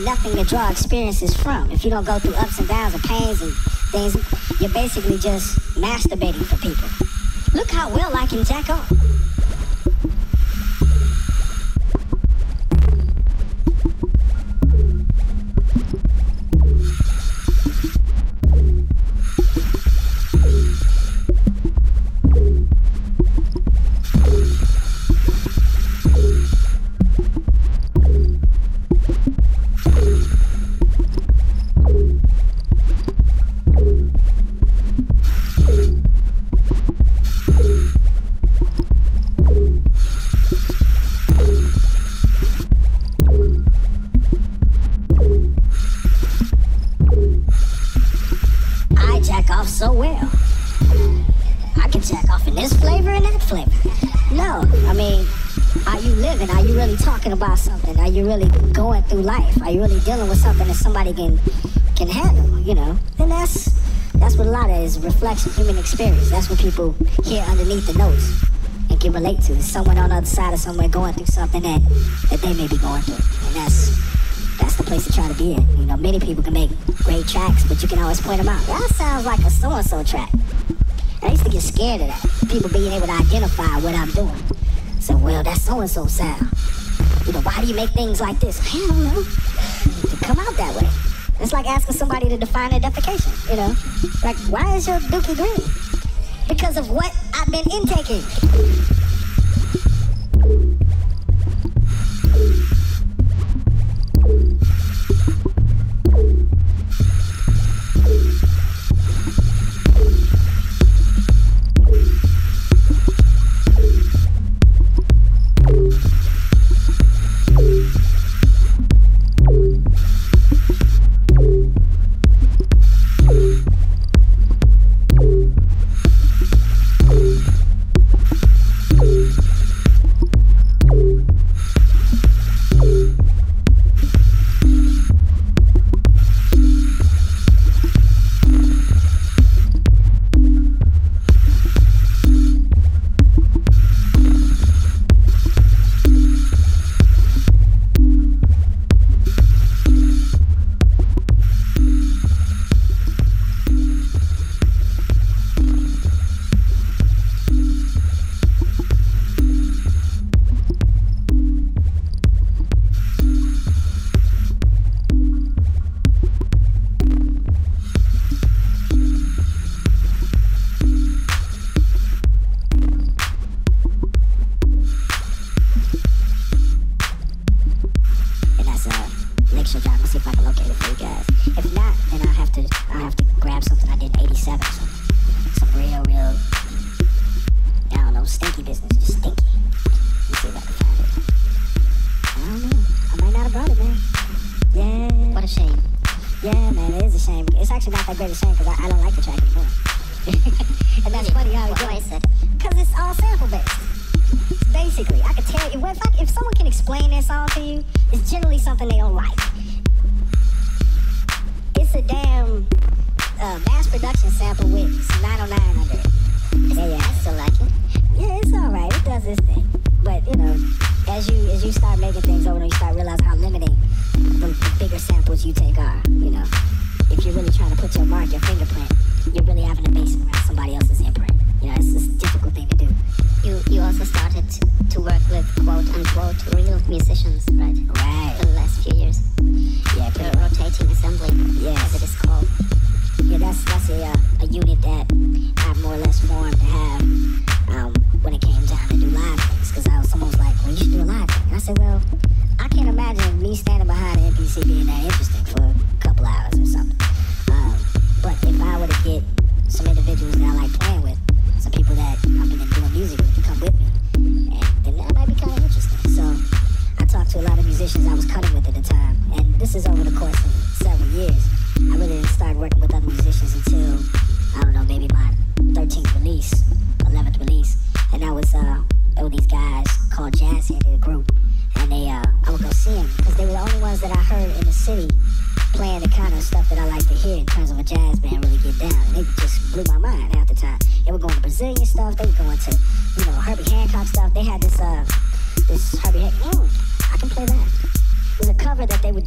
nothing to draw experiences from. If you don't go through ups and downs and pains and things, you're basically just masturbating for people. Look how well I can jack off. So well. I can jack off in this flavor and that flavor. No, I mean, are you living? Are you really talking about something? Are you really going through life? Are you really dealing with something that somebody can handle, you know? And that's what a lot of is reflection, human experience. That's what people hear underneath the notes and can relate to. It's someone on the other side of somewhere going through something that they may be going through. And that's the place to try to be in. You know, many people can make great tracks, but you can always point them out. That sounds like a so-and-so track. I used to get scared of that. People being able to identify what I'm doing. So, well, that's so-and-so sound. You know, why do you make things like this? I don't know. To come out that way. It's like asking somebody to define their defecation, you know? Like, why is your dookie green? Because of what I've been intaking.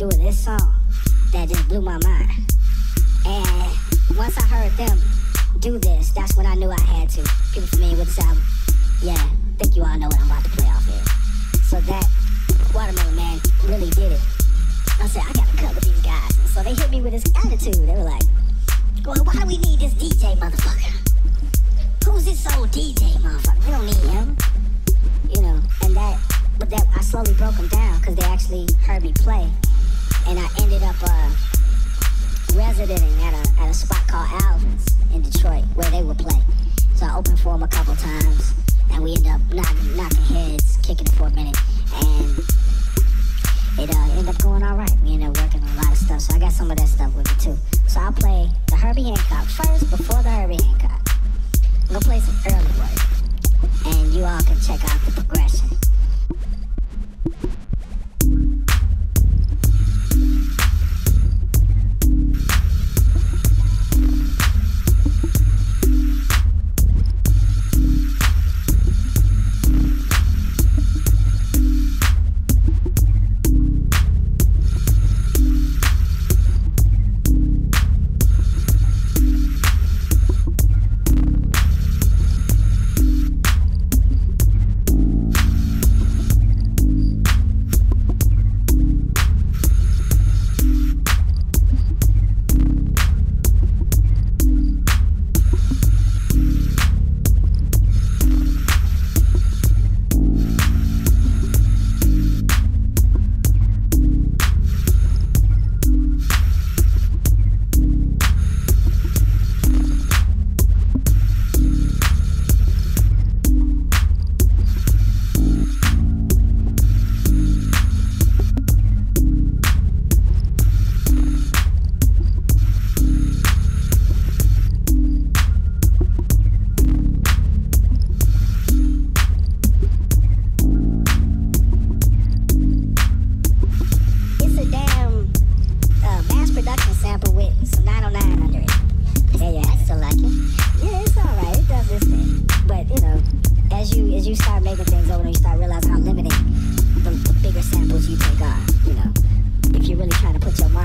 doing this song that just blew my mind. And once I heard them do this, that's when I knew I had to. People familiar with this album? Yeah, I think you all know what I'm about to play off here. So that Watermelon Man really did it. I said, I gotta cover these guys. So they hit me with this attitude. They were like, well, why do we need this DJ motherfucker? Who's this old DJ motherfucker? We don't need him. You know, and but I slowly broke them down because they actually heard me play. And I ended up residenting at a spot called Alvin's in Detroit where they would play. So I opened for them a couple times and we ended up knocking heads, kicking it for a minute. And it ended up going all right. We ended up working on a lot of stuff. So I got some of that stuff with me too. So I'll play the Herbie Hancock first before the Herbie Hancock. I'm gonna play some early work. And you all can check out the progression.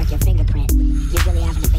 Your fingerprint, you're really having to